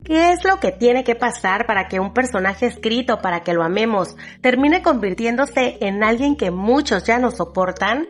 ¿Qué es lo que tiene que pasar para que un personaje escrito para que lo amemos termine convirtiéndose en alguien que muchos ya no soportan?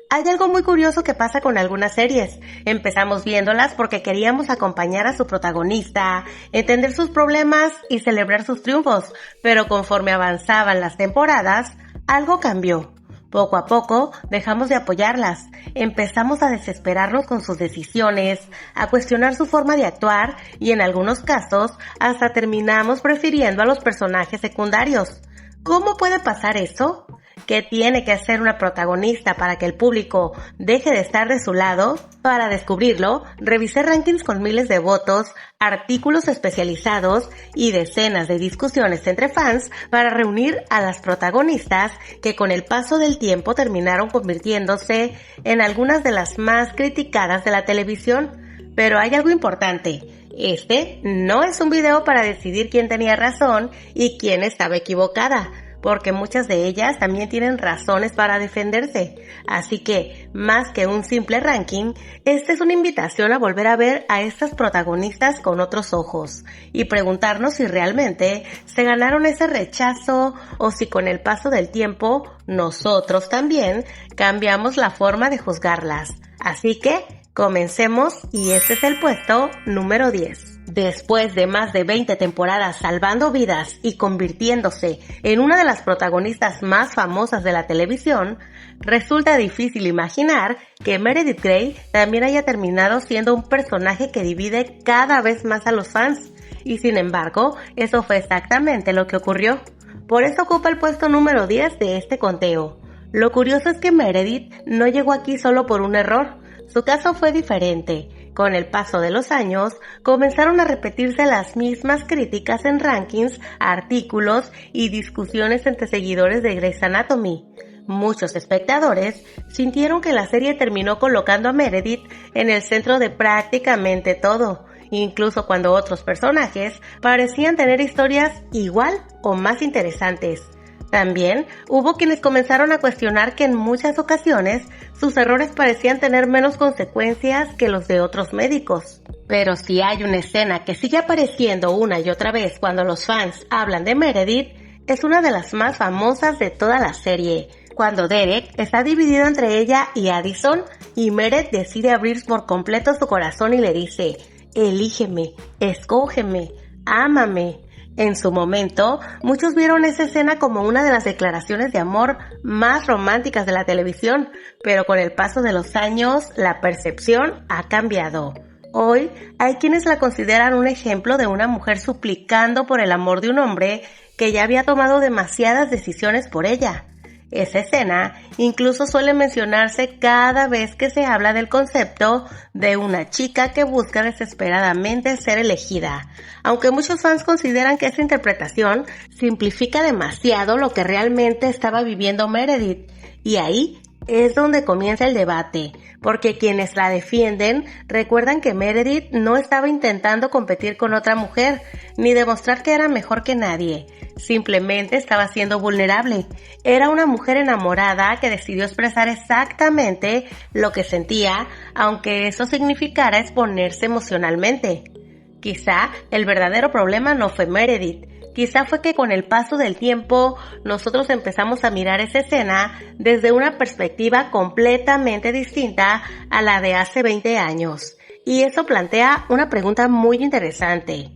Hay algo muy curioso que pasa con algunas series. Empezamos viéndolas porque queríamos acompañar a su protagonista, entender sus problemas y celebrar sus triunfos, pero conforme avanzaban las temporadas, algo cambió. Poco a poco dejamos de apoyarlas, empezamos a desesperarnos con sus decisiones, a cuestionar su forma de actuar y en algunos casos hasta terminamos prefiriendo a los personajes secundarios. ¿Cómo puede pasar eso? ¿Qué tiene que hacer una protagonista para que el público deje de estar de su lado? Para descubrirlo, revisé rankings con miles de votos, artículos especializados y decenas de discusiones entre fans para reunir a las protagonistas que con el paso del tiempo terminaron convirtiéndose en algunas de las más criticadas de la televisión. Pero hay algo importante. Este no es un video para decidir quién tenía razón y quién estaba equivocada, porque muchas de ellas también tienen razones para defenderse. Así que, más que un simple ranking, esta es una invitación a volver a ver a estas protagonistas con otros ojos y preguntarnos si realmente se ganaron ese rechazo o si con el paso del tiempo nosotros también cambiamos la forma de juzgarlas. Así que, comencemos y este es el puesto número 10. Después de más de 20 temporadas salvando vidas y convirtiéndose en una de las protagonistas más famosas de la televisión, resulta difícil imaginar que Meredith Grey también haya terminado siendo un personaje que divide cada vez más a los fans. Y sin embargo, eso fue exactamente lo que ocurrió. Por eso ocupa el puesto número 10 de este conteo. Lo curioso es que Meredith no llegó aquí solo por un error. Su caso fue diferente. Con el paso de los años, comenzaron a repetirse las mismas críticas en rankings, artículos y discusiones entre seguidores de Grey's Anatomy. Muchos espectadores sintieron que la serie terminó colocando a Meredith en el centro de prácticamente todo, incluso cuando otros personajes parecían tener historias igual o más interesantes. También hubo quienes comenzaron a cuestionar que en muchas ocasiones sus errores parecían tener menos consecuencias que los de otros médicos. Pero si hay una escena que sigue apareciendo una y otra vez cuando los fans hablan de Meredith, es una de las más famosas de toda la serie, cuando Derek está dividido entre ella y Addison y Meredith decide abrir por completo su corazón y le dice: «Elígeme, escógeme, ámame». En su momento, muchos vieron esa escena como una de las declaraciones de amor más románticas de la televisión, pero con el paso de los años, la percepción ha cambiado. Hoy, hay quienes la consideran un ejemplo de una mujer suplicando por el amor de un hombre que ya había tomado demasiadas decisiones por ella. Esa escena incluso suele mencionarse cada vez que se habla del concepto de una chica que busca desesperadamente ser elegida, aunque muchos fans consideran que esa interpretación simplifica demasiado lo que realmente estaba viviendo Meredith, y ahí es donde comienza el debate, porque quienes la defienden recuerdan que Meredith no estaba intentando competir con otra mujer, ni demostrar que era mejor que nadie. Simplemente estaba siendo vulnerable. Era una mujer enamorada que decidió expresar exactamente lo que sentía, aunque eso significara exponerse emocionalmente. Quizá el verdadero problema no fue Meredith. Quizá fue que con el paso del tiempo nosotros empezamos a mirar esa escena desde una perspectiva completamente distinta a la de hace 20 años. Y eso plantea una pregunta muy interesante.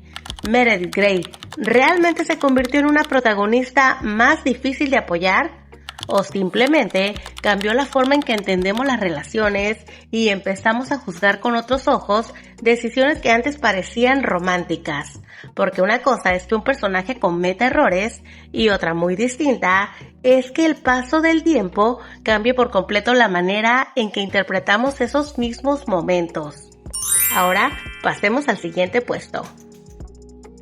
¿Meredith Grey realmente se convirtió en una protagonista más difícil de apoyar? ¿O simplemente cambió la forma en que entendemos las relaciones y empezamos a juzgar con otros ojos decisiones que antes parecían románticas? Porque una cosa es que un personaje cometa errores y otra muy distinta es que el paso del tiempo cambie por completo la manera en que interpretamos esos mismos momentos. Ahora pasemos al siguiente puesto.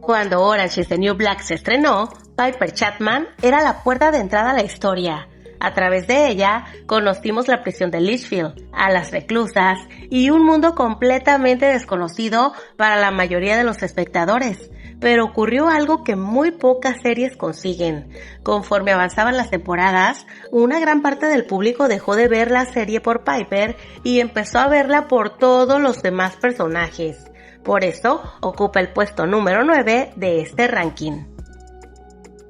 Cuando Orange is the New Black se estrenó, Piper Chapman era la puerta de entrada a la historia. A través de ella, conocimos la prisión de Litchfield, a las reclusas y un mundo completamente desconocido para la mayoría de los espectadores. Pero ocurrió algo que muy pocas series consiguen. Conforme avanzaban las temporadas, una gran parte del público dejó de ver la serie por Piper y empezó a verla por todos los demás personajes. Por eso ocupa el puesto número 9 de este ranking.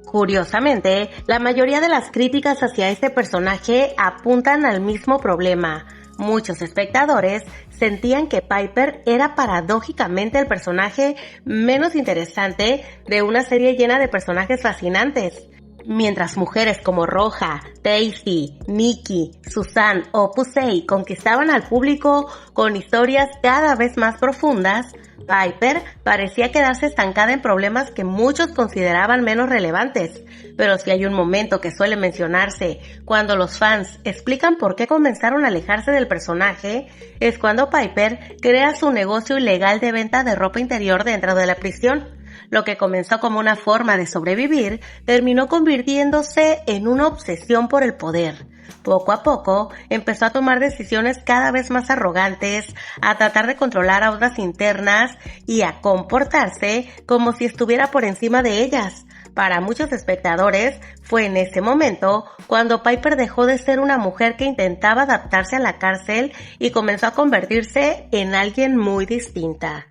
Curiosamente, la mayoría de las críticas hacia este personaje apuntan al mismo problema. Muchos espectadores sentían que Piper era paradójicamente el personaje menos interesante de una serie llena de personajes fascinantes. Mientras mujeres como Roja, Daisy, Nikki, Susan o Pusey conquistaban al público con historias cada vez más profundas, Piper parecía quedarse estancada en problemas que muchos consideraban menos relevantes. Pero si hay un momento que suele mencionarse cuando los fans explican por qué comenzaron a alejarse del personaje, es cuando Piper crea su negocio ilegal de venta de ropa interior dentro de la prisión. Lo que comenzó como una forma de sobrevivir, terminó convirtiéndose en una obsesión por el poder. Poco a poco, empezó a tomar decisiones cada vez más arrogantes, a tratar de controlar a otras internas y a comportarse como si estuviera por encima de ellas. Para muchos espectadores, fue en ese momento cuando Piper dejó de ser una mujer que intentaba adaptarse a la cárcel y comenzó a convertirse en alguien muy distinta.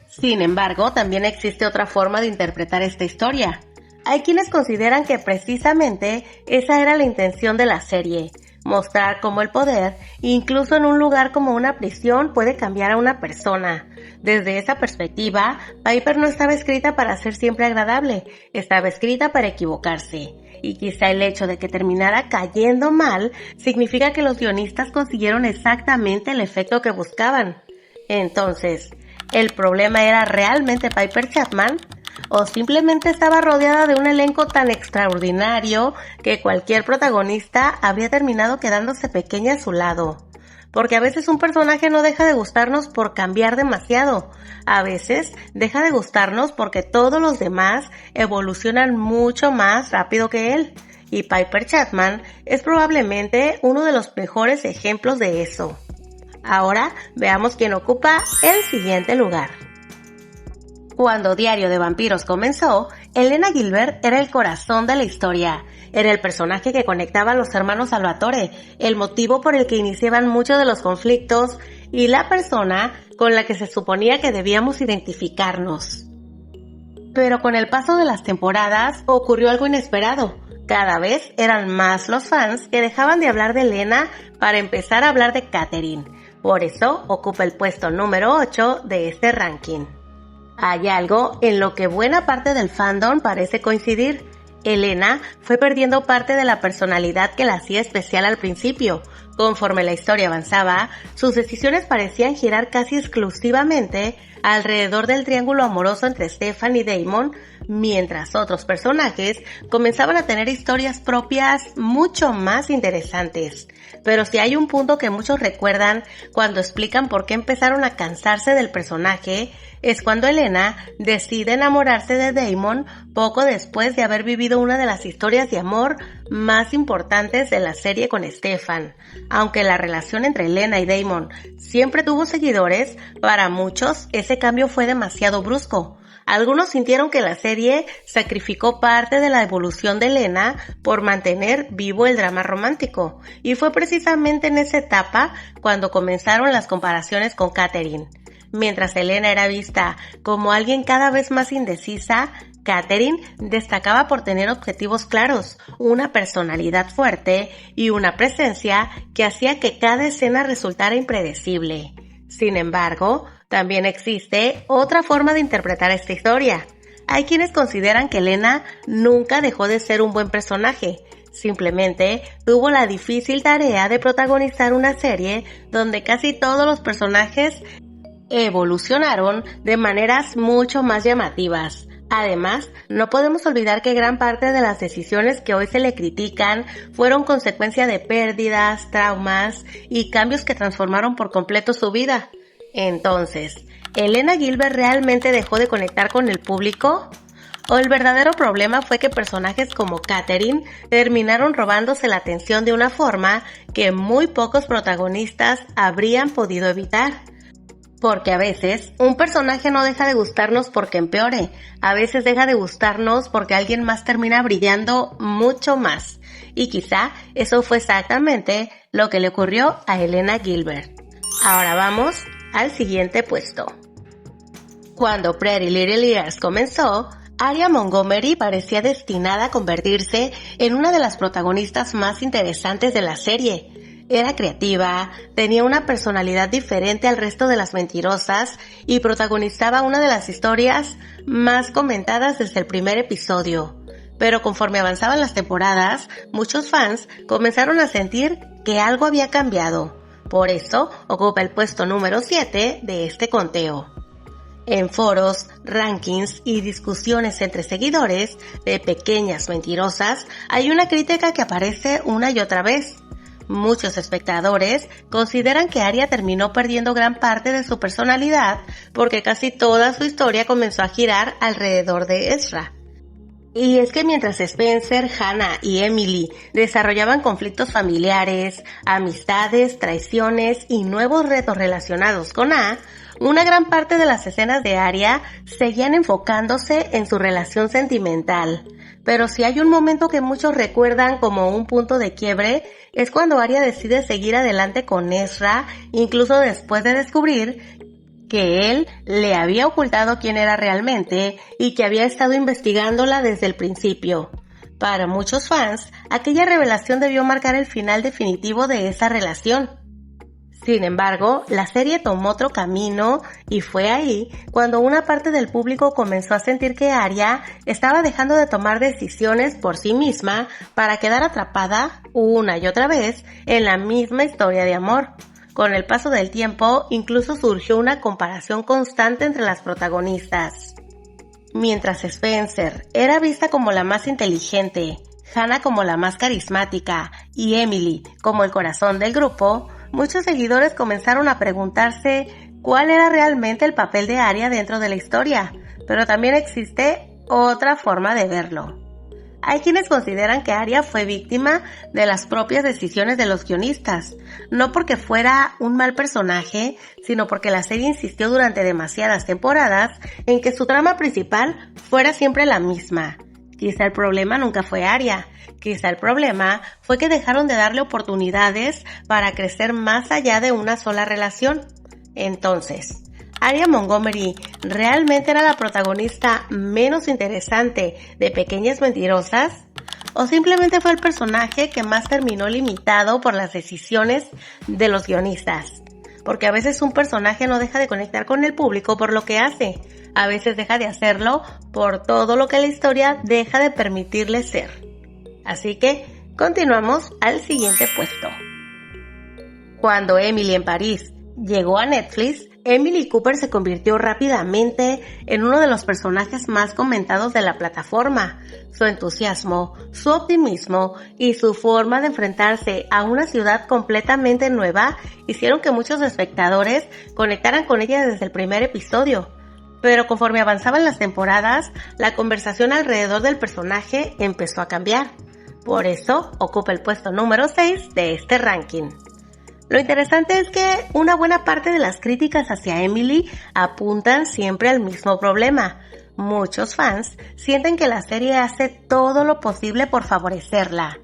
Sin embargo, también existe otra forma de interpretar esta historia. Hay quienes consideran que precisamente esa era la intención de la serie, mostrar cómo el poder, incluso en un lugar como una prisión, puede cambiar a una persona. Desde esa perspectiva, Piper no estaba escrita para ser siempre agradable, estaba escrita para equivocarse. Y quizá el hecho de que terminara cayendo mal significa que los guionistas consiguieron exactamente el efecto que buscaban. Entonces, ¿el problema era realmente Piper Chapman? ¿O simplemente estaba rodeada de un elenco tan extraordinario que cualquier protagonista habría terminado quedándose pequeña a su lado? Porque a veces un personaje no deja de gustarnos por cambiar demasiado. A veces deja de gustarnos porque todos los demás evolucionan mucho más rápido que él. Y Piper Chapman es probablemente uno de los mejores ejemplos de eso. Ahora veamos quién ocupa el siguiente lugar. Cuando Diario de Vampiros comenzó, Elena Gilbert era el corazón de la historia. Era el personaje que conectaba a los hermanos Salvatore, el motivo por el que iniciaban muchos de los conflictos y la persona con la que se suponía que debíamos identificarnos. Pero con el paso de las temporadas ocurrió algo inesperado. Cada vez eran más los fans que dejaban de hablar de Elena para empezar a hablar de Catherine. Por eso ocupa el puesto número 8 de este ranking. Hay algo en lo que buena parte del fandom parece coincidir. Elena fue perdiendo parte de la personalidad que la hacía especial al principio. Conforme la historia avanzaba, sus decisiones parecían girar casi exclusivamente alrededor del triángulo amoroso entre Stefan y Damon, mientras otros personajes comenzaban a tener historias propias mucho más interesantes. Pero si hay un punto que muchos recuerdan cuando explican por qué empezaron a cansarse del personaje, es cuando Elena decide enamorarse de Damon poco después de haber vivido una de las historias de amor más importantes de la serie con Stefan. Aunque la relación entre Elena y Damon siempre tuvo seguidores, para muchos ese cambio fue demasiado brusco. Algunos sintieron que la serie sacrificó parte de la evolución de Elena por mantener vivo el drama romántico, y fue precisamente en esa etapa cuando comenzaron las comparaciones con Catherine. Mientras Elena era vista como alguien cada vez más indecisa, Catherine destacaba por tener objetivos claros, una personalidad fuerte y una presencia que hacía que cada escena resultara impredecible. Sin embargo, también existe otra forma de interpretar esta historia. Hay quienes consideran que Elena nunca dejó de ser un buen personaje, simplemente tuvo la difícil tarea de protagonizar una serie donde casi todos los personajes evolucionaron de maneras mucho más llamativas. Además, no podemos olvidar que gran parte de las decisiones que hoy se le critican fueron consecuencia de pérdidas, traumas y cambios que transformaron por completo su vida. Entonces, ¿Elena Gilbert realmente dejó de conectar con el público? ¿O el verdadero problema fue que personajes como Catherine terminaron robándose la atención de una forma que muy pocos protagonistas habrían podido evitar? Porque a veces un personaje no deja de gustarnos porque empeore, a veces deja de gustarnos porque alguien más termina brillando mucho más. Y quizá eso fue exactamente lo que le ocurrió a Elena Gilbert. Ahora vamos al siguiente puesto. Cuando Pretty Little Liars comenzó, Aria Montgomery parecía destinada a convertirse en una de las protagonistas más interesantes de la serie. Era creativa, tenía una personalidad diferente al resto de las mentirosas y protagonizaba una de las historias más comentadas desde el primer episodio. Pero conforme avanzaban las temporadas, muchos fans comenzaron a sentir que algo había cambiado. Por eso ocupa el puesto número 7 de este conteo. En foros, rankings y discusiones entre seguidores de Pequeñas Mentirosas hay una crítica que aparece una y otra vez. Muchos espectadores consideran que Aria terminó perdiendo gran parte de su personalidad porque casi toda su historia comenzó a girar alrededor de Ezra. Y es que mientras Spencer, Hannah y Emily desarrollaban conflictos familiares, amistades, traiciones y nuevos retos relacionados con A, una gran parte de las escenas de Aria seguían enfocándose en su relación sentimental. Pero si hay un momento que muchos recuerdan como un punto de quiebre, es cuando Aria decide seguir adelante con Ezra, incluso después de descubrir que él le había ocultado quién era realmente y que había estado investigándola desde el principio. Para muchos fans, aquella revelación debió marcar el final definitivo de esa relación. Sin embargo, la serie tomó otro camino y fue ahí cuando una parte del público comenzó a sentir que Aria estaba dejando de tomar decisiones por sí misma para quedar atrapada una y otra vez en la misma historia de amor. Con el paso del tiempo, incluso surgió una comparación constante entre las protagonistas. Mientras Spencer era vista como la más inteligente, Hannah como la más carismática y Emily como el corazón del grupo, muchos seguidores comenzaron a preguntarse cuál era realmente el papel de Aria dentro de la historia, pero también existe otra forma de verlo. Hay quienes consideran que Aria fue víctima de las propias decisiones de los guionistas, no porque fuera un mal personaje, sino porque la serie insistió durante demasiadas temporadas en que su trama principal fuera siempre la misma. Quizá el problema nunca fue Aria, quizá el problema fue que dejaron de darle oportunidades para crecer más allá de una sola relación. Entonces, ¿Aria Montgomery realmente era la protagonista menos interesante de Pequeñas Mentirosas? ¿O simplemente fue el personaje que más terminó limitado por las decisiones de los guionistas? Porque a veces un personaje no deja de conectar con el público por lo que hace, a veces deja de hacerlo por todo lo que la historia deja de permitirle ser. Así que continuamos al siguiente puesto. Cuando Emily en París llegó a Netflix, Emily Cooper se convirtió rápidamente en uno de los personajes más comentados de la plataforma. Su entusiasmo, su optimismo y su forma de enfrentarse a una ciudad completamente nueva hicieron que muchos espectadores conectaran con ella desde el primer episodio. Pero conforme avanzaban las temporadas, la conversación alrededor del personaje empezó a cambiar. Por eso ocupa el puesto número 6 de este ranking. Lo interesante es que una buena parte de las críticas hacia Emily apuntan siempre al mismo problema. Muchos fans sienten que la serie hace todo lo posible por favorecerla.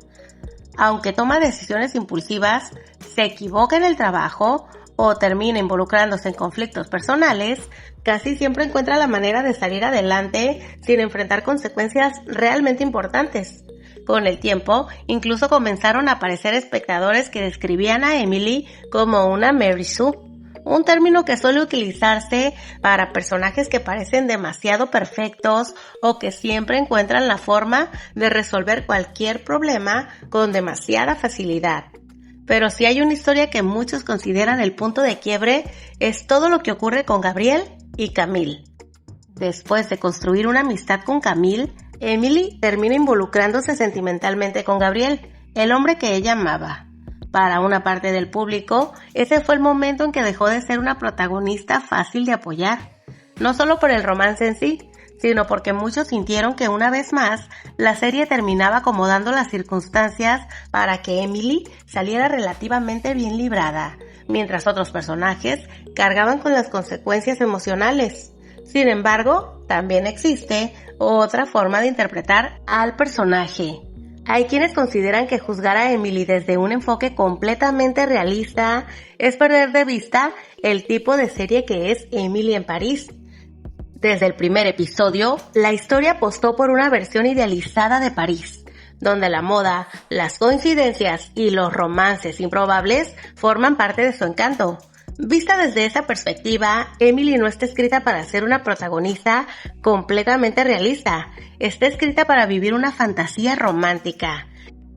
Aunque toma decisiones impulsivas, se equivoca en el trabajo o termina involucrándose en conflictos personales, casi siempre encuentra la manera de salir adelante sin enfrentar consecuencias realmente importantes. Con el tiempo, incluso comenzaron a aparecer espectadores que describían a Emily como una Mary Sue, un término que suele utilizarse para personajes que parecen demasiado perfectos o que siempre encuentran la forma de resolver cualquier problema con demasiada facilidad. Pero si hay una historia que muchos consideran el punto de quiebre, es todo lo que ocurre con Gabriel y Camille. Después de construir una amistad con Camille, Emily termina involucrándose sentimentalmente con Gabriel, el hombre que ella amaba. Para una parte del público, ese fue el momento en que dejó de ser una protagonista fácil de apoyar. No solo por el romance en sí, sino porque muchos sintieron que una vez más, la serie terminaba acomodando las circunstancias para que Emily saliera relativamente bien librada, mientras otros personajes cargaban con las consecuencias emocionales. Sin embargo, también existe otra forma de interpretar al personaje. Hay quienes consideran que juzgar a Emily desde un enfoque completamente realista es perder de vista el tipo de serie que es Emily en París. Desde el primer episodio, la historia apostó por una versión idealizada de París, donde la moda, las coincidencias y los romances improbables forman parte de su encanto. Vista desde esa perspectiva, Emily no está escrita para ser una protagonista completamente realista, está escrita para vivir una fantasía romántica.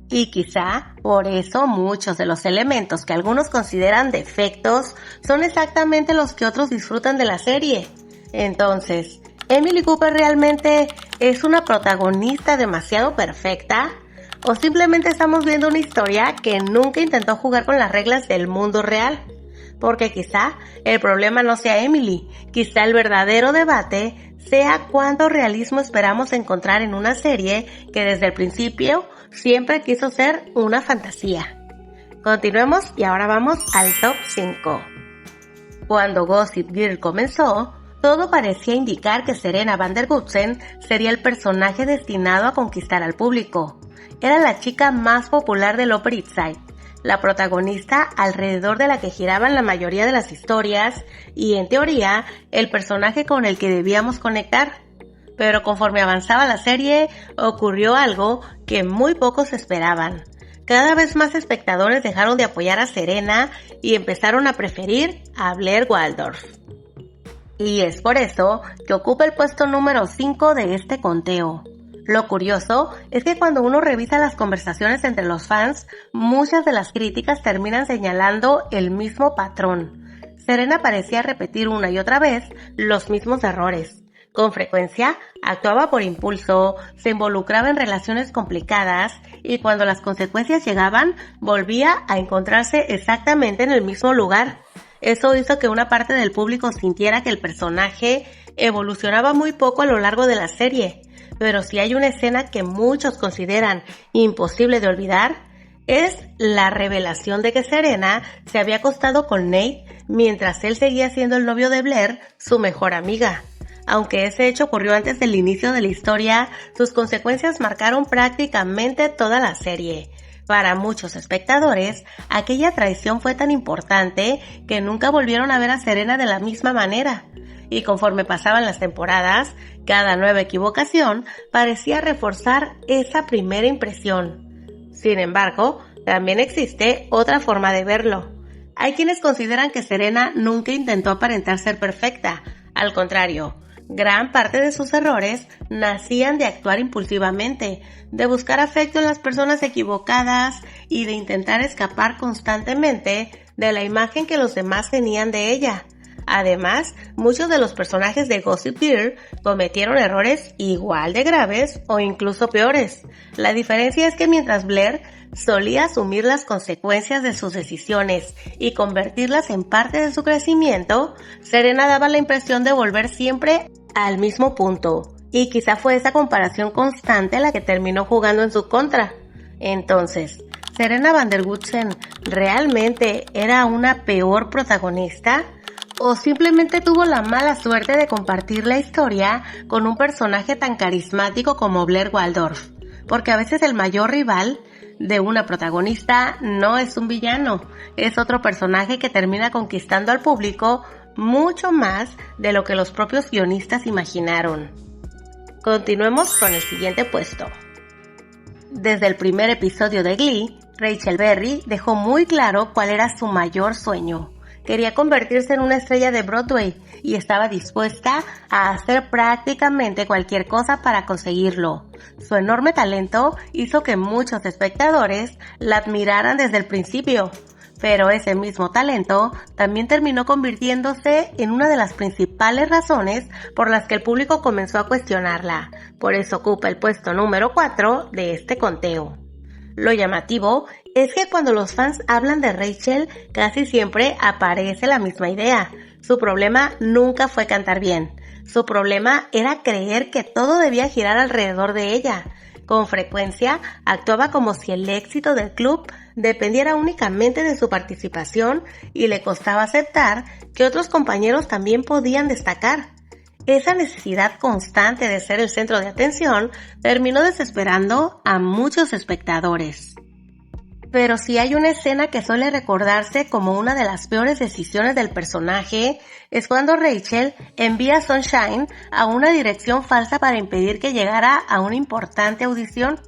Y quizá por eso muchos de los elementos que algunos consideran defectos son exactamente los que otros disfrutan de la serie. Entonces, ¿Emily Cooper realmente es una protagonista demasiado perfecta? ¿O simplemente estamos viendo una historia que nunca intentó jugar con las reglas del mundo real? Porque quizá el problema no sea Emily, quizá el verdadero debate sea cuánto realismo esperamos encontrar en una serie que desde el principio siempre quiso ser una fantasía. Continuemos y ahora vamos al top 5. Cuando Gossip Girl comenzó, todo parecía indicar que Serena van der Woodsen sería el personaje destinado a conquistar al público. Era la chica más popular del Upper East Side, la protagonista alrededor de la que giraban la mayoría de las historias y, en teoría, el personaje con el que debíamos conectar. Pero conforme avanzaba la serie, ocurrió algo que muy pocos esperaban. Cada vez más espectadores dejaron de apoyar a Serena y empezaron a preferir a Blair Waldorf. Y es por eso que ocupa el puesto número 5 de este conteo. Lo curioso es que cuando uno revisa las conversaciones entre los fans, muchas de las críticas terminan señalando el mismo patrón. Serena parecía repetir una y otra vez los mismos errores. Con frecuencia, actuaba por impulso, se involucraba en relaciones complicadas y cuando las consecuencias llegaban, volvía a encontrarse exactamente en el mismo lugar. Eso hizo que una parte del público sintiera que el personaje evolucionaba muy poco a lo largo de la serie. Pero si hay una escena que muchos consideran imposible de olvidar, es la revelación de que Serena se había acostado con Nate mientras él seguía siendo el novio de Blair, su mejor amiga. Aunque ese hecho ocurrió antes del inicio de la historia, sus consecuencias marcaron prácticamente toda la serie. Para muchos espectadores, aquella traición fue tan importante que nunca volvieron a ver a Serena de la misma manera. Y conforme pasaban las temporadas, cada nueva equivocación parecía reforzar esa primera impresión. Sin embargo, también existe otra forma de verlo. Hay quienes consideran que Serena nunca intentó aparentar ser perfecta. Al contrario, gran parte de sus errores nacían de actuar impulsivamente, de buscar afecto en las personas equivocadas y de intentar escapar constantemente de la imagen que los demás tenían de ella. Además, muchos de los personajes de Gossip Girl cometieron errores igual de graves o incluso peores. La diferencia es que mientras Blair solía asumir las consecuencias de sus decisiones y convertirlas en parte de su crecimiento, Serena daba la impresión de volver siempre al mismo punto. Y quizá fue esa comparación constante la que terminó jugando en su contra. Entonces, ¿Serena van der Woodsen realmente era una peor protagonista? ¿O simplemente tuvo la mala suerte de compartir la historia con un personaje tan carismático como Blair Waldorf? Porque a veces el mayor rival de una protagonista no es un villano, es otro personaje que termina conquistando al público mucho más de lo que los propios guionistas imaginaron. Continuemos con el siguiente puesto. Desde el primer episodio de Glee, Rachel Berry dejó muy claro cuál era su mayor sueño. Quería convertirse en una estrella de Broadway y estaba dispuesta a hacer prácticamente cualquier cosa para conseguirlo. Su enorme talento hizo que muchos espectadores la admiraran desde el principio, pero ese mismo talento también terminó convirtiéndose en una de las principales razones por las que el público comenzó a cuestionarla. Por eso ocupa el puesto número 4 de este conteo. Lo llamativo es que cuando los fans hablan de Rachel, casi siempre aparece la misma idea. Su problema nunca fue cantar bien. Su problema era creer que todo debía girar alrededor de ella. Con frecuencia, actuaba como si el éxito del club dependiera únicamente de su participación y le costaba aceptar que otros compañeros también podían destacar. Esa necesidad constante de ser el centro de atención terminó desesperando a muchos espectadores. Pero si hay una escena que suele recordarse como una de las peores decisiones del personaje, es cuando Rachel envía a Sunshine a una dirección falsa para impedir que llegara a una importante audición.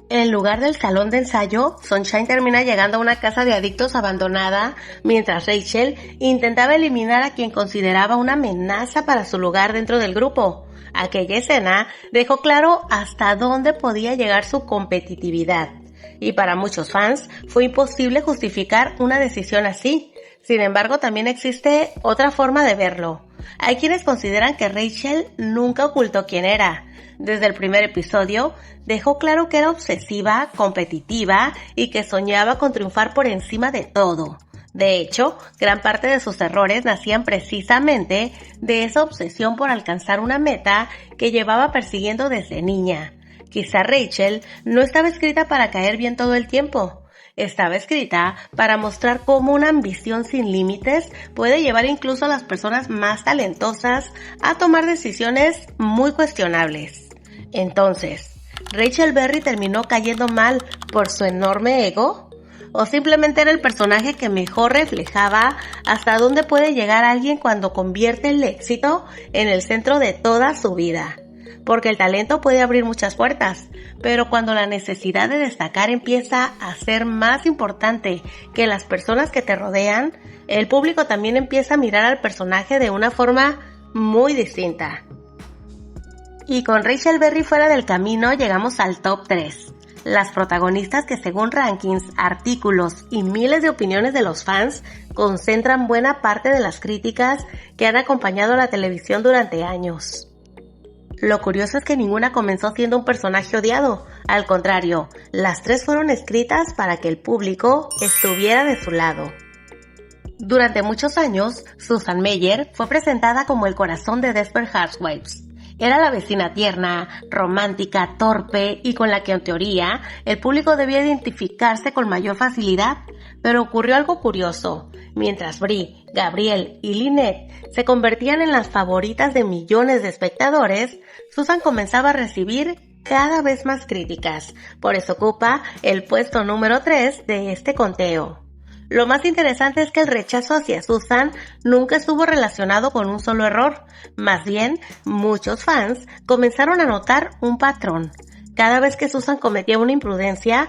En lugar del salón de ensayo, Sunshine termina llegando a una casa de adictos abandonada, mientras Rachel intentaba eliminar a quien consideraba una amenaza para su lugar dentro del grupo. Aquella escena dejó claro hasta dónde podía llegar su competitividad. Y para muchos fans fue imposible justificar una decisión así. Sin embargo, también existe otra forma de verlo. Hay quienes consideran que Rachel nunca ocultó quién era. Desde el primer episodio, dejó claro que era obsesiva, competitiva y que soñaba con triunfar por encima de todo. De hecho, gran parte de sus errores nacían precisamente de esa obsesión por alcanzar una meta que llevaba persiguiendo desde niña. Quizá Rachel no estaba escrita para caer bien todo el tiempo. Estaba escrita para mostrar cómo una ambición sin límites puede llevar incluso a las personas más talentosas a tomar decisiones muy cuestionables. Entonces, ¿Rachel Berry terminó cayendo mal por su enorme ego? ¿O simplemente era el personaje que mejor reflejaba hasta dónde puede llegar alguien cuando convierte el éxito en el centro de toda su vida? Porque el talento puede abrir muchas puertas, pero cuando la necesidad de destacar empieza a ser más importante que las personas que te rodean, el público también empieza a mirar al personaje de una forma muy distinta. Y con Rachel Berry fuera del camino llegamos al top 3. Las protagonistas que según rankings, artículos y miles de opiniones de los fans concentran buena parte de las críticas que han acompañado a la televisión durante años. Lo curioso es que ninguna comenzó siendo un personaje odiado. Al contrario, las tres fueron escritas para que el público estuviera de su lado. Durante muchos años, Susan Meyer fue presentada como el corazón de Desperate Housewives. Era la vecina tierna, romántica, torpe y con la que en teoría el público debía identificarse con mayor facilidad. Pero ocurrió algo curioso. Mientras Brie, Gabrielle y Lynette se convertían en las favoritas de millones de espectadores, Susan comenzaba a recibir cada vez más críticas. Por eso ocupa el puesto número 3 de este conteo. Lo más interesante es que el rechazo hacia Susan nunca estuvo relacionado con un solo error. Más bien, muchos fans comenzaron a notar un patrón. Cada vez que Susan cometía una imprudencia,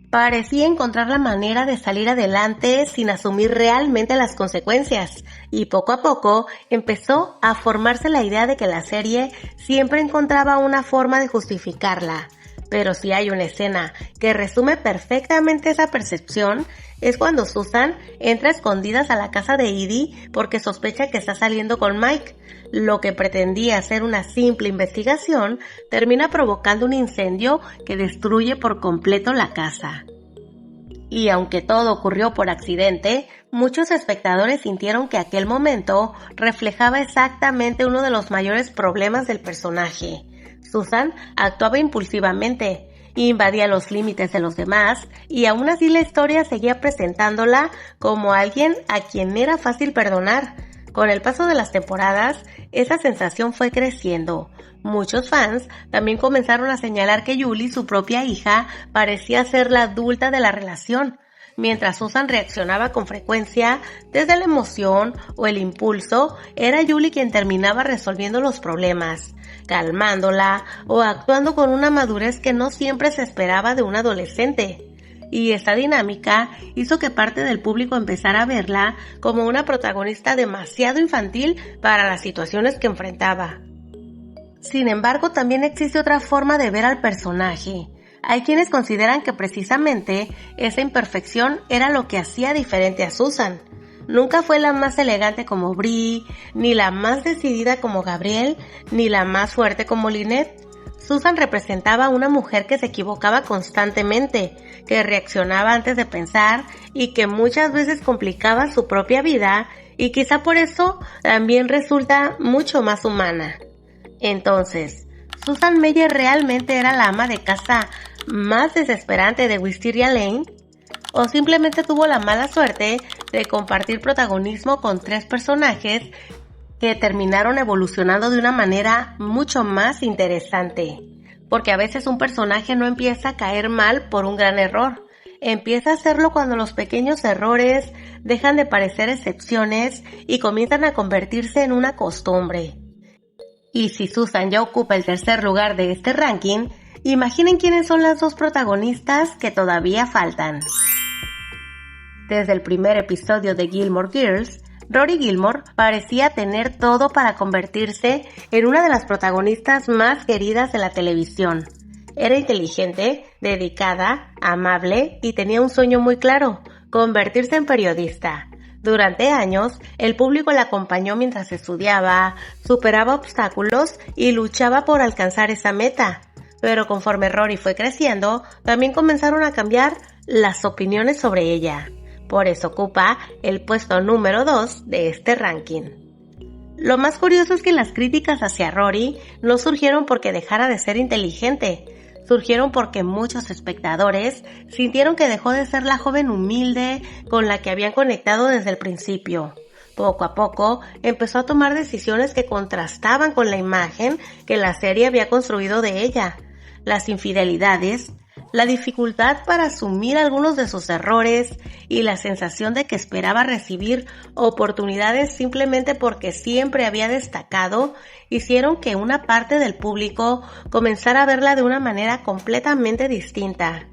parecía encontrar la manera de salir adelante sin asumir realmente las consecuencias. Y poco a poco empezó a formarse la idea de que la serie siempre encontraba una forma de justificarla. Pero si hay una escena que resume perfectamente esa percepción, es cuando Susan entra a escondidas a la casa de Edie porque sospecha que está saliendo con Mike. Lo que pretendía ser una simple investigación termina provocando un incendio que destruye por completo la casa. Y aunque todo ocurrió por accidente, muchos espectadores sintieron que aquel momento reflejaba exactamente uno de los mayores problemas del personaje. Susan actuaba impulsivamente, invadía los límites de los demás y aún así la historia seguía presentándola como alguien a quien era fácil perdonar. Con el paso de las temporadas, esa sensación fue creciendo. Muchos fans también comenzaron a señalar que Julie, su propia hija, parecía ser la adulta de la relación. Mientras Susan reaccionaba con frecuencia desde la emoción o el impulso, era Julie quien terminaba resolviendo los problemas, calmándola o actuando con una madurez que no siempre se esperaba de un adolescente. Y esta dinámica hizo que parte del público empezara a verla como una protagonista demasiado infantil para las situaciones que enfrentaba. Sin embargo, también existe otra forma de ver al personaje. Hay quienes consideran que precisamente esa imperfección era lo que hacía diferente a Susan. Nunca fue la más elegante como Brie, ni la más decidida como Gabrielle, ni la más fuerte como Lynette. Susan representaba a una mujer que se equivocaba constantemente, que reaccionaba antes de pensar y que muchas veces complicaba su propia vida y quizá por eso también resulta mucho más humana. Entonces, ¿Susan Meyer realmente era la ama de casa más desesperante de Wisteria Lane? ¿O simplemente tuvo la mala suerte de compartir protagonismo con tres personajes que terminaron evolucionando de una manera mucho más interesante? Porque a veces un personaje no empieza a caer mal por un gran error. Empieza a hacerlo cuando los pequeños errores dejan de parecer excepciones y comienzan a convertirse en una costumbre. Y si Susan ya ocupa el tercer lugar de este ranking, imaginen quiénes son las dos protagonistas que todavía faltan. Desde el primer episodio de Gilmore Girls, Rory Gilmore parecía tener todo para convertirse en una de las protagonistas más queridas de la televisión. Era inteligente, dedicada, amable y tenía un sueño muy claro: convertirse en periodista. Durante años, el público la acompañó mientras estudiaba, superaba obstáculos y luchaba por alcanzar esa meta. Pero conforme Rory fue creciendo, también comenzaron a cambiar las opiniones sobre ella. Por eso ocupa el puesto número 2 de este ranking. Lo más curioso es que las críticas hacia Rory no surgieron porque dejara de ser inteligente. Surgieron porque muchos espectadores sintieron que dejó de ser la joven humilde con la que habían conectado desde el principio. Poco a poco empezó a tomar decisiones que contrastaban con la imagen que la serie había construido de ella. Las infidelidades, la dificultad para asumir algunos de sus errores y la sensación de que esperaba recibir oportunidades simplemente porque siempre había destacado, hicieron que una parte del público comenzara a verla de una manera completamente distinta.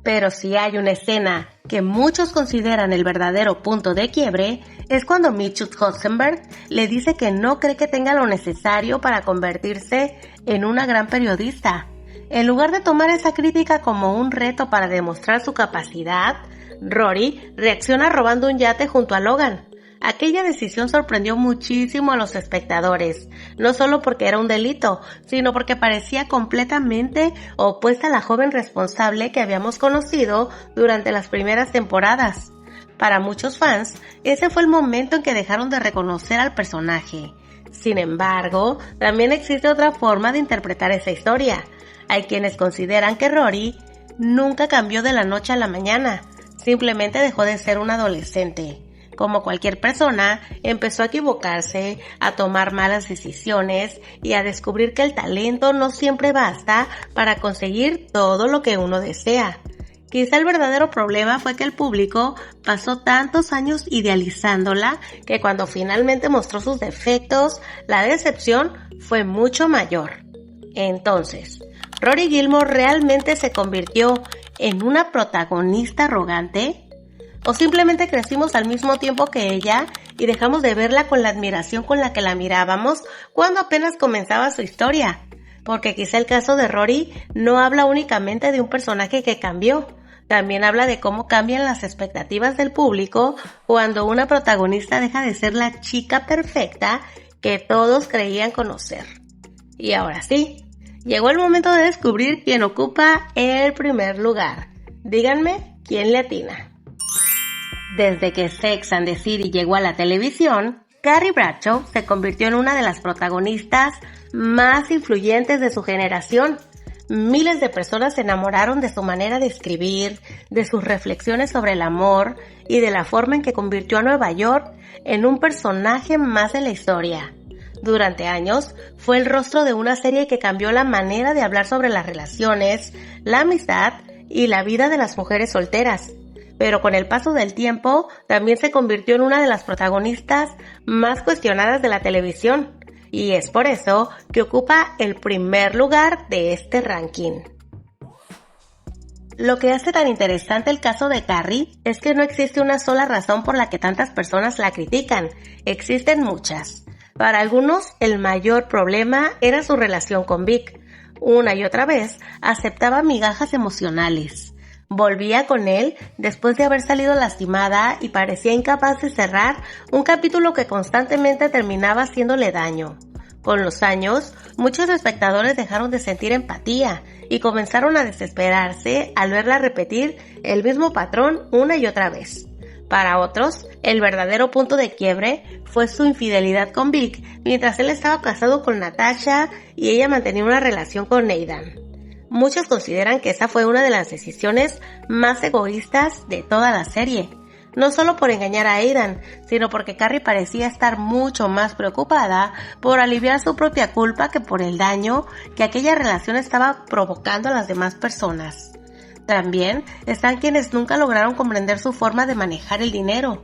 Pero si hay una escena que muchos consideran el verdadero punto de quiebre, es cuando Mitchell Hudsenberg le dice que no cree que tenga lo necesario para convertirse en una gran periodista. En lugar de tomar esa crítica como un reto para demostrar su capacidad, Rory reacciona robando un yate junto a Logan. Aquella decisión sorprendió muchísimo a los espectadores, no solo porque era un delito, sino porque parecía completamente opuesta a la joven responsable que habíamos conocido durante las primeras temporadas. Para muchos fans, ese fue el momento en que dejaron de reconocer al personaje. Sin embargo, también existe otra forma de interpretar esa historia. Hay quienes consideran que Rory nunca cambió de la noche a la mañana, simplemente dejó de ser un adolescente. Como cualquier persona, empezó a equivocarse, a tomar malas decisiones y a descubrir que el talento no siempre basta para conseguir todo lo que uno desea. Quizá el verdadero problema fue que el público pasó tantos años idealizándola que cuando finalmente mostró sus defectos, la decepción fue mucho mayor. Entonces, ¿Rory Gilmore realmente se convirtió en una protagonista arrogante? ¿O simplemente crecimos al mismo tiempo que ella y dejamos de verla con la admiración con la que la mirábamos cuando apenas comenzaba su historia? Porque quizá el caso de Rory no habla únicamente de un personaje que cambió, también habla de cómo cambian las expectativas del público cuando una protagonista deja de ser la chica perfecta que todos creían conocer. Y ahora sí, llegó el momento de descubrir quién ocupa el primer lugar. Díganme quién le atina. Desde que Sex and the City llegó a la televisión, Carrie Bradshaw se convirtió en una de las protagonistas más influyentes de su generación. Miles de personas se enamoraron de su manera de escribir, de sus reflexiones sobre el amor y de la forma en que convirtió a Nueva York en un personaje más de la historia. Durante años, fue el rostro de una serie que cambió la manera de hablar sobre las relaciones, la amistad y la vida de las mujeres solteras. Pero con el paso del tiempo, también se convirtió en una de las protagonistas más cuestionadas de la televisión. Y es por eso que ocupa el primer lugar de este ranking. Lo que hace tan interesante el caso de Carrie es que no existe una sola razón por la que tantas personas la critican. Existen muchas. Para algunos, el mayor problema era su relación con Vic. Una y otra vez, aceptaba migajas emocionales. Volvía con él después de haber salido lastimada y parecía incapaz de cerrar un capítulo que constantemente terminaba haciéndole daño. Con los años, muchos espectadores dejaron de sentir empatía y comenzaron a desesperarse al verla repetir el mismo patrón una y otra vez. Para otros, el verdadero punto de quiebre fue su infidelidad con Vic mientras él estaba casado con Natasha y ella mantenía una relación con Aidan. Muchos consideran que esa fue una de las decisiones más egoístas de toda la serie, no solo por engañar a Aidan, sino porque Carrie parecía estar mucho más preocupada por aliviar su propia culpa que por el daño que aquella relación estaba provocando a las demás personas. También están quienes nunca lograron comprender su forma de manejar el dinero.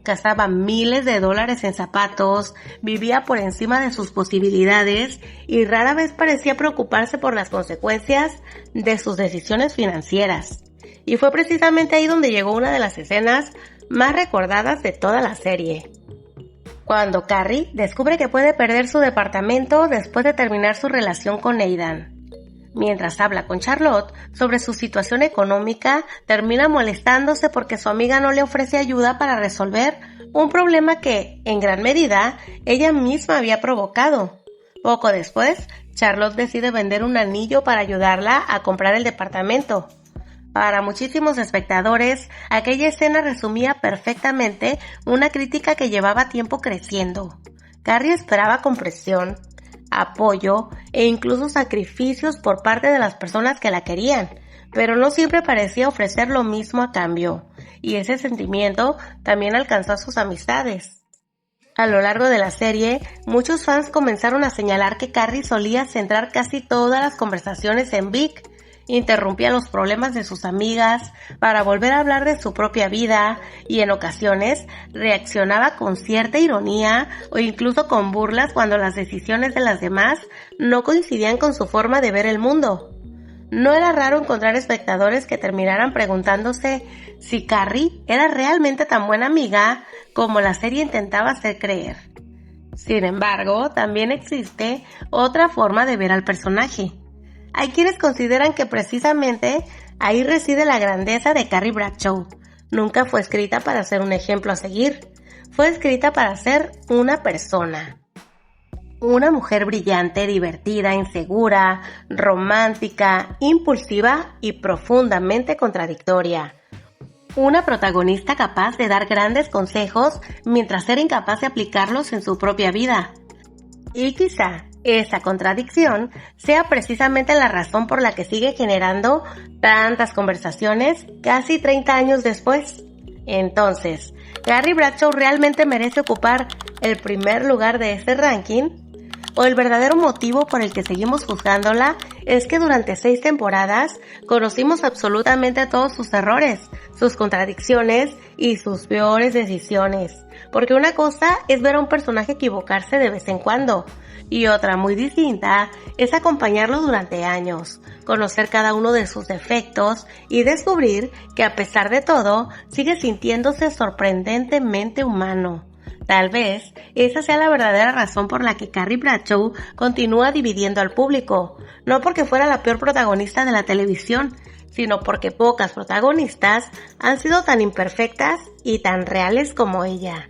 Gastaba miles de dólares en zapatos, vivía por encima de sus posibilidades y rara vez parecía preocuparse por las consecuencias de sus decisiones financieras. Y fue precisamente ahí donde llegó una de las escenas más recordadas de toda la serie. Cuando Carrie descubre que puede perder su departamento después de terminar su relación con Aidan. Mientras habla con Charlotte sobre su situación económica, termina molestándose porque su amiga no le ofrece ayuda para resolver un problema que, en gran medida, ella misma había provocado. Poco después, Charlotte decide vender un anillo para ayudarla a comprar el departamento. Para muchísimos espectadores, aquella escena resumía perfectamente una crítica que llevaba tiempo creciendo. Carrie esperaba comprensión, apoyo e incluso sacrificios por parte de las personas que la querían, pero no siempre parecía ofrecer lo mismo a cambio, y ese sentimiento también alcanzó a sus amistades. A lo largo de la serie, muchos fans comenzaron a señalar que Carrie solía centrar casi todas las conversaciones en Vic, interrumpía los problemas de sus amigas para volver a hablar de su propia vida y en ocasiones reaccionaba con cierta ironía o incluso con burlas cuando las decisiones de las demás no coincidían con su forma de ver el mundo. No era raro encontrar espectadores que terminaran preguntándose si Carrie era realmente tan buena amiga como la serie intentaba hacer creer. Sin embargo, también existe otra forma de ver al personaje. Hay quienes consideran que precisamente ahí reside la grandeza de Carrie Bradshaw. Nunca fue escrita para ser un ejemplo a seguir. Fue escrita para ser una persona. Una mujer brillante, divertida, insegura, romántica, impulsiva y profundamente contradictoria. Una protagonista capaz de dar grandes consejos mientras era incapaz de aplicarlos en su propia vida. Y quizá esa contradicción sea precisamente la razón por la que sigue generando tantas conversaciones casi 30 años después. Entonces, ¿Carrie Bradshaw realmente merece ocupar el primer lugar de este ranking? ¿O el verdadero motivo por el que seguimos juzgándola es que durante 6 temporadas conocimos absolutamente todos sus errores, sus contradicciones y sus peores decisiones? Porque una cosa es ver a un personaje equivocarse de vez en cuando, y otra muy distinta es acompañarlo durante años, conocer cada uno de sus defectos y descubrir que a pesar de todo sigue sintiéndose sorprendentemente humano. Tal vez esa sea la verdadera razón por la que Carrie Bradshaw continúa dividiendo al público, no porque fuera la peor protagonista de la televisión, sino porque pocas protagonistas han sido tan imperfectas y tan reales como ella.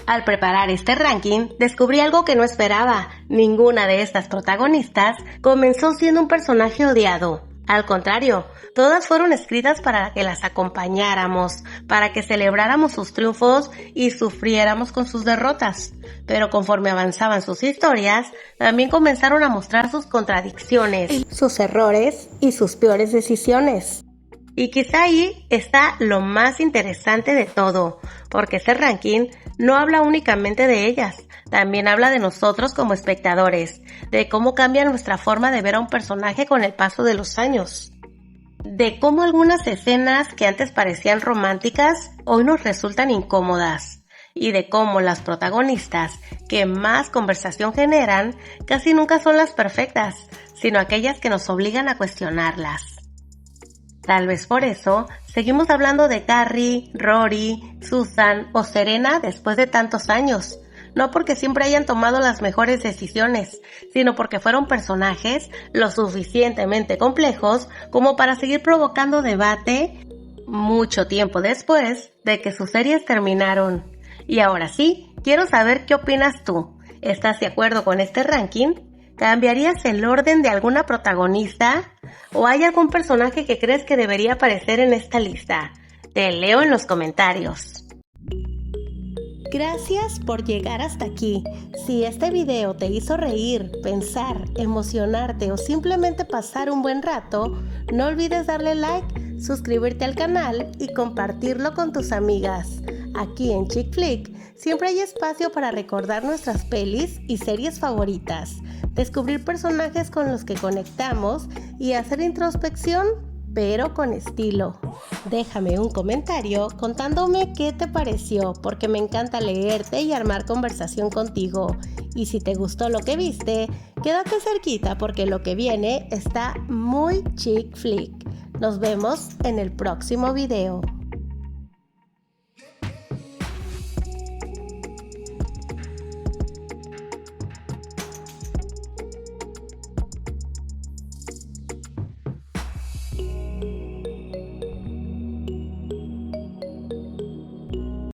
Al preparar este ranking, descubrí algo que no esperaba. Ninguna de estas protagonistas comenzó siendo un personaje odiado. Al contrario, todas fueron escritas para que las acompañáramos, para que celebráramos sus triunfos y sufriéramos con sus derrotas. Pero conforme avanzaban sus historias, también comenzaron a mostrar sus contradicciones, sus errores y sus peores decisiones. Y quizá ahí está lo más interesante de todo, porque este ranking no habla únicamente de ellas, también habla de nosotros como espectadores, de cómo cambia nuestra forma de ver a un personaje con el paso de los años, de cómo algunas escenas que antes parecían románticas hoy nos resultan incómodas, y de cómo las protagonistas que más conversación generan casi nunca son las perfectas, sino aquellas que nos obligan a cuestionarlas. Tal vez por eso seguimos hablando de Carrie, Rory, Susan o Serena después de tantos años. No porque siempre hayan tomado las mejores decisiones, sino porque fueron personajes lo suficientemente complejos como para seguir provocando debate mucho tiempo después de que sus series terminaron. Y ahora sí, quiero saber qué opinas tú. ¿Estás de acuerdo con este ranking? ¿Cambiarías el orden de alguna protagonista? ¿O hay algún personaje que crees que debería aparecer en esta lista? Te leo en los comentarios. Gracias por llegar hasta aquí. Si este video te hizo reír, pensar, emocionarte o simplemente pasar un buen rato, no olvides darle like, suscribirte al canal y compartirlo con tus amigas. Aquí en Chick Flick siempre hay espacio para recordar nuestras pelis y series favoritas, descubrir personajes con los que conectamos y hacer introspección, pero con estilo. Déjame un comentario contándome qué te pareció, porque me encanta leerte y armar conversación contigo. Y si te gustó lo que viste, quédate cerquita porque lo que viene está muy chick flick. Nos vemos en el próximo video.